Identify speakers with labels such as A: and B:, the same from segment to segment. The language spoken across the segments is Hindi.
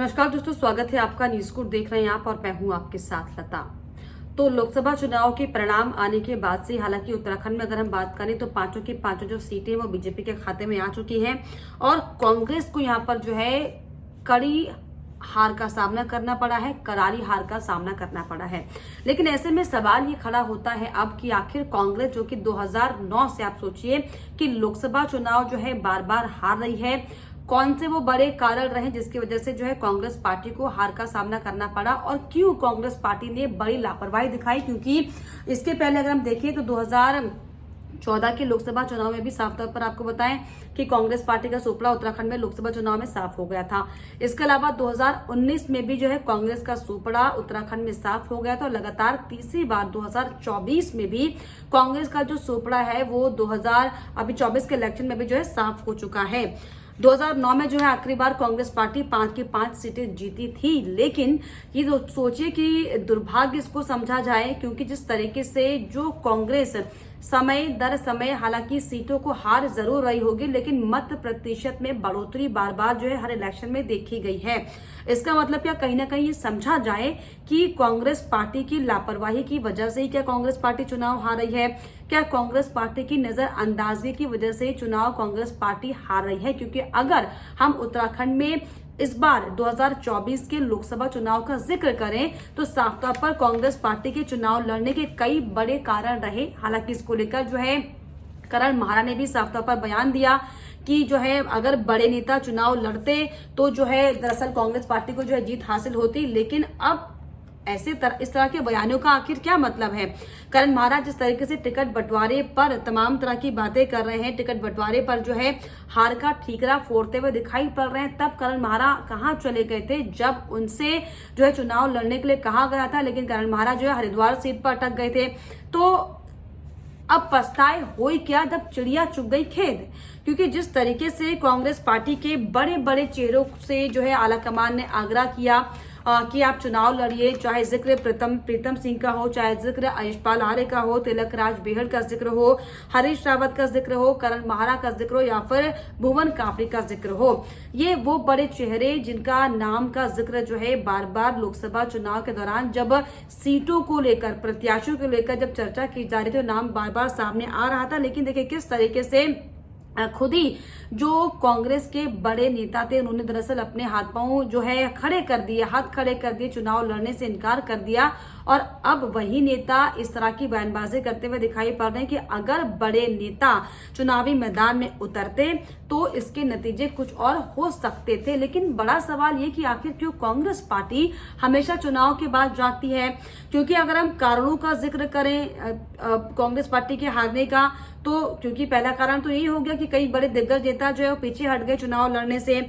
A: नमस्कार दोस्तों, स्वागत है आपका। न्यूज गुड देख रहे हैं आप और मैं हूं आपके साथ लता। तो लोकसभा चुनाव के परिणाम आने के बाद से हालांकि उत्तराखंड में अगर हम बात करें तो पांचों की पांचों जो सीटें वो बीजेपी के खाते में आ चुकी हैं और कांग्रेस को यहां पर जो है कड़ी हार का सामना करना पड़ा है, करारी हार का सामना करना पड़ा है। लेकिन ऐसे में सवाल ये खड़ा होता है अब कि आखिर कांग्रेस जो कि 2009 से आप सोचिए कि लोकसभा चुनाव जो है बार बार हार रही है, कौन से वो बड़े कारण रहे जिसकी वजह से जो है कांग्रेस पार्टी को हार का सामना करना पड़ा और क्यों कांग्रेस पार्टी ने बड़ी लापरवाही दिखाई। क्योंकि इसके पहले अगर हम देखें तो 2014 के लोकसभा चुनाव में भी साफ तौर पर आपको बताएं कि कांग्रेस पार्टी का सुपड़ा उत्तराखंड में लोकसभा चुनाव में साफ हो गया था। इसके अलावा 2019 में भी जो है कांग्रेस का सुपड़ा उत्तराखंड में साफ हो गया था। लगातार तीसरी बार 2024 में भी कांग्रेस का जो सुपड़ा है वो 2024 के इलेक्शन में भी जो है साफ हो चुका है। 2009 में जो है आखिरी बार कांग्रेस पार्टी 5 की 5 सीटें जीती थी। लेकिन ये सोचिए कि दुर्भाग्य इसको समझा जाए, क्योंकि जिस तरीके से जो कांग्रेस समय दर समय हालांकि सीटों को हार जरूर रही होगी, लेकिन मत प्रतिशत में बढ़ोतरी बार बार जो है हर इलेक्शन में देखी गई है। इसका मतलब क्या कहीं ना कहीं ये समझा जाए कि कांग्रेस पार्टी की लापरवाही की वजह से ही क्या कांग्रेस पार्टी चुनाव हार रही है? क्या कांग्रेस पार्टी की नजरअंदाजी की वजह से चुनाव कांग्रेस पार्टी हार रही है? क्योंकि अगर हम उत्तराखंड में इस बार 2024 के लोकसभा चुनाव का जिक्र करें तो साफ तौर पर कांग्रेस पार्टी के चुनाव लड़ने के कई बड़े कारण रहे। हालांकि इसको लेकर जो है करण माहरा ने भी साफ तौर पर बयान दिया कि जो है अगर बड़े नेता चुनाव लड़ते तो जो है दरअसल कांग्रेस पार्टी को जो है जीत हासिल होती। लेकिन अब इस तरह के बयानों का आखिर क्या मतलब है? करण माहरा जिस तरीके से टिकट बंटवारे पर तमाम तरह की बातें कर रहे हैं, टिकट बंटवारे पर जो है हार का ठीकरा फोड़ते हुए दिखाई पड़ रहे हैं, तब करण माहरा कहां चले गए थे जब उनसे जो है चुनाव लड़ने के लिए कहा गया था? लेकिन करण माहरा जो है हरिद्वार सीट पर अटक गए थे। तो अब पछताए हो ही क्या जब चिड़िया चुग गई खेत। क्योंकि जिस तरीके से कांग्रेस पार्टी के बड़े बड़े चेहरों से जो है आलाकमान ने आग्रह किया कि आप चुनाव लड़िए, चाहे जिक्र प्रीतम सिंह का हो, चाहे जिक्र यशपाल आर्य का हो, तिलक राज बेहड़ का जिक्र हो, हरीश रावत का जिक्र हो, करण माहरा का जिक्र हो या फिर भुवन काफरी का जिक्र हो, ये वो बड़े चेहरे जिनका नाम का जिक्र जो है बार बार लोकसभा चुनाव के दौरान जब सीटों को लेकर, प्रत्याशियों को लेकर जब चर्चा की जा रही थी, नाम बार बार सामने आ रहा था। लेकिन देखिए किस तरीके से खुद ही जो कांग्रेस के बड़े नेता थे उन्होंने दरअसल अपने हाथ पांव जो है खड़े कर दिए, हाथ खड़े कर दिए, चुनाव लड़ने से इनकार कर दिया। और अब वही नेता इस तरह की बयानबाजी करते हुए दिखाई पड़ रहे हैं कि अगर बड़े नेता चुनावी मैदान में उतरते तो इसके नतीजे कुछ और हो सकते थे। लेकिन बड़ा सवाल ये कि आखिर क्यों कांग्रेस पार्टी हमेशा चुनाव के बाद जाती है? क्योंकि अगर हम कारणों का जिक्र करें कांग्रेस पार्टी के हारने का, तो क्योंकि पहला कारण तो यही हो गया कि कई बड़े दिग्गज नेता जो है पीछे हट गए चुनाव लड़ने से,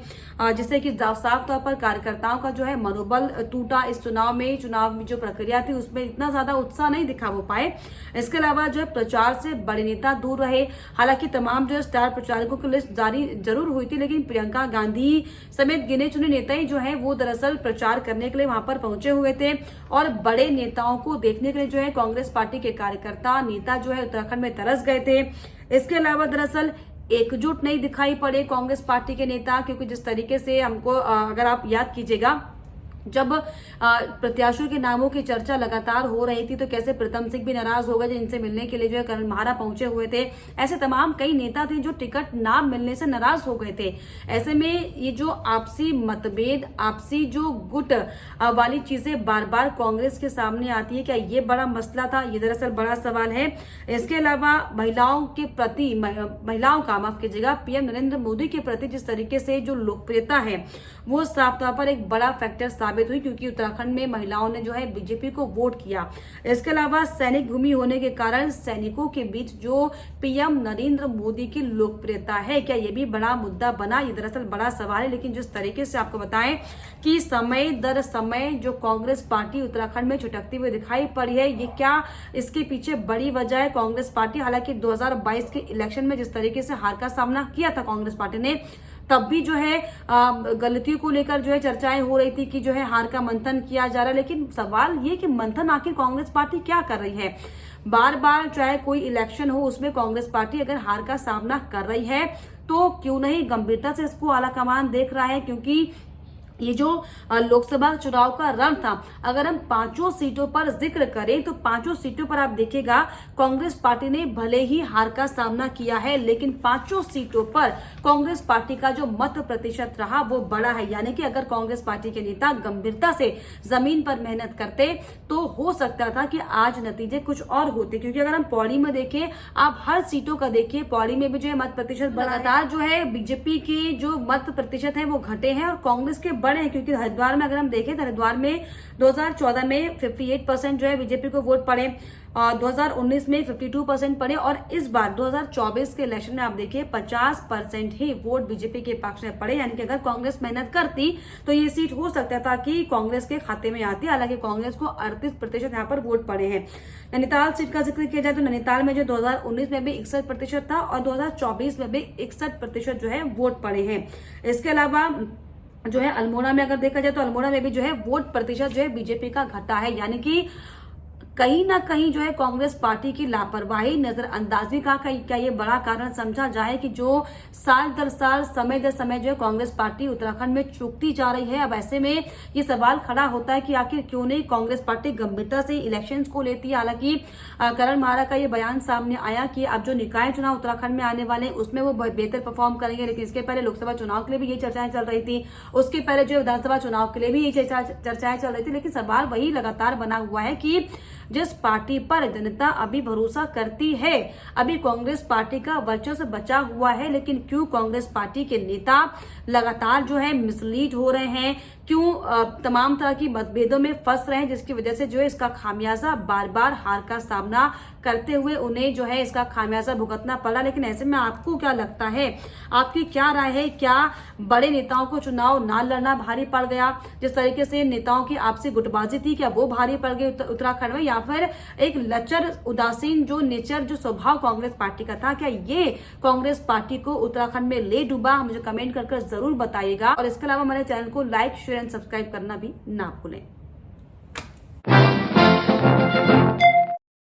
A: जिससे कि साफ तौर पर कार्यकर्ताओं का जो है मनोबल टूटा। इस चुनाव में जो प्रक्रिया थी उसमें इतना ज्यादा उत्साह नहीं दिखा वो पाए। इसके अलावा जो है प्रचार से बड़े नेता दूर रहे। हालांकि तमाम जो है स्टार प्रचारकों की लिस्ट जारी जरूर हुई थी, लेकिन प्रियंका गांधी समेत गिने चुने नेता ही जो है वो दरअसल प्रचार करने के लिए वहां पर पहुंचे हुए थे और बड़े नेताओं को देखने के लिए जो है कांग्रेस पार्टी के कार्यकर्ता नेता जो है उत्तराखंड में तरस गए थे। इसके अलावा दरअसल एकजुट नहीं दिखाई पड़े कांग्रेस पार्टी के नेता, क्योंकि जिस तरीके से हमको अगर आप याद कीजिएगा जब प्रत्याशियों के नामों की चर्चा लगातार हो रही थी तो कैसे प्रीतम सिंह भी नाराज हो गए जिनसे मिलने के लिए जो है करण माहरा पहुंचे हुए थे। ऐसे तमाम कई नेता थे जो टिकट ना मिलने से नाराज हो गए थे। ऐसे में ये जो आपसी मतभेद, आपसी जो गुट वाली चीजें बार बार कांग्रेस के सामने आती है, क्या ये बड़ा मसला था? ये दरअसल बड़ा सवाल है। इसके अलावा महिलाओं का माफ कीजिएगा पीएम नरेंद्र मोदी के प्रति जिस तरीके से जो लोकप्रियता है वो साफ तौर पर एक बड़ा फैक्टर साबित हुई, क्योंकि उत्तराखंड में महिलाओं ने जो है बीजेपी को वोट किया। इसके अलावा सैनिक भूमि होने के कारण सैनिकों के बीच जो पीएम नरेंद्र मोदी की लोकप्रियता है, क्या ये भी बड़ा मुद्दा बना? ये दरअसल बड़ा सवाल है। लेकिन जिस तरीके से आपको बताएं कि समय दर समय जो कांग्रेस पार्टी उत्तराखंड में छुटकती हुई दिखाई पड़ी है, ये क्या इसके पीछे बड़ी वजह है? कांग्रेस पार्टी हालांकि 2022 के इलेक्शन में जिस तरीके से हार का सामना किया था कांग्रेस पार्टी ने, तब भी जो है गलतियों को लेकर जो है चर्चाएं हो रही थी कि जो है हार का मंथन किया जा रहा है। लेकिन सवाल ये कि मंथन आखिर कांग्रेस पार्टी क्या कर रही है? बार बार चाहे कोई इलेक्शन हो उसमें कांग्रेस पार्टी अगर हार का सामना कर रही है तो क्यों नहीं गंभीरता से इसको आलाकमान देख रहा है? क्योंकि ये जो लोकसभा चुनाव का रण था, अगर हम पांचों सीटों पर जिक्र करें तो पांचों सीटों पर आप देखिएगा कांग्रेस पार्टी ने भले ही हार का सामना किया है, लेकिन पांचों सीटों पर कांग्रेस पार्टी का जो मत प्रतिशत रहा वो बड़ा है। यानी कि अगर कांग्रेस पार्टी के नेता गंभीरता से जमीन पर मेहनत करते तो हो सकता था कि आज नतीजे कुछ और होते, क्योंकि अगर हम पौड़ी में देखें, आप हर सीटों का देखिए, पौड़ी में भी जो है मत प्रतिशत लगातार जो है बीजेपी के जो मत प्रतिशत है वो घटे हैं और कांग्रेस के बड़े हैं। क्योंकि हरिद्वार में अगर हम देखें तो हरिद्वार में 2014 में 58% जो है बीजेपी को वोट पड़े और 2019 में 52% पड़े और इस बार 2024 के इलेक्शन में आप देखिए 50% ही वोट बीजेपी के पक्ष में पड़े। यानी कि अगर कांग्रेस मेहनत करती तो ये सीट हो सकता था कि कांग्रेस के खाते में आती। हालांकि कांग्रेस को 38% यहाँ पर वोट पड़े हैं। नैनीताल सीट का जिक्र किया जाए तो नैनीताल में जो 2019 में भी 61% था और 2024 में भी 61% जो है वोट पड़े हैं। इसके अलावा जो है अल्मोड़ा में अगर देखा जाए तो अल्मोड़ा में भी जो है वोट प्रतिशत जो है बीजेपी का घटा है। यानी कि कहीं ना कहीं जो है कांग्रेस पार्टी की लापरवाही, नजरअंदाजी का क्या ये बड़ा कारण समझा जाए कि जो साल दर साल, समय दर समय जो है कांग्रेस पार्टी उत्तराखंड में चूकती जा रही है। अब ऐसे में ये सवाल खड़ा होता है कि आखिर क्यों नहीं कांग्रेस पार्टी गंभीरता से इलेक्शंस को लेती है। हालांकि करण मारा का ये बयान सामने आया कि अब जो निकाय चुनाव उत्तराखंड में आने वाले हैं उसमें वो बेहतर परफॉर्म करेंगे, लेकिन इसके पहले लोकसभा चुनाव के लिए भी ये चर्चाएं चल रही थी, उसके पहले जो विधानसभा चुनाव के लिए भी ये चर्चाएं चल रही थी। लेकिन सवाल वही लगातार बना हुआ है कि जिस पार्टी पर जनता अभी भरोसा करती है, अभी कांग्रेस पार्टी का वर्चस्व बचा हुआ है, लेकिन क्यों कांग्रेस पार्टी के नेता लगातार जो है मिसलीड हो रहे हैं, क्यों तमाम तरह की मतभेदों में फंस रहे हैं, जिसकी वजह से जो है इसका खामियाजा बार बार हार का सामना करते हुए उन्हें जो है इसका खामियाजा भुगतना पड़ा। लेकिन ऐसे में आपको क्या लगता है, आपकी क्या राय है? क्या बड़े नेताओं को चुनाव ना लड़ना भारी पड़ गया? जिस तरीके से नेताओं की आपसी गुटबाजी थी, क्या वो भारी पड़ गई उत्तराखंड में, या फिर एक लचर उदासीन जो नेचर, जो स्वभाव कांग्रेस पार्टी का था, क्या ये कांग्रेस पार्टी को उत्तराखंड में ले डूबा? मुझे कमेंट कर जरूर बताइएगा और इसके अलावा हमारे चैनल को लाइक, शेयर एंड सब्सक्राइब करना भी ना भूलें।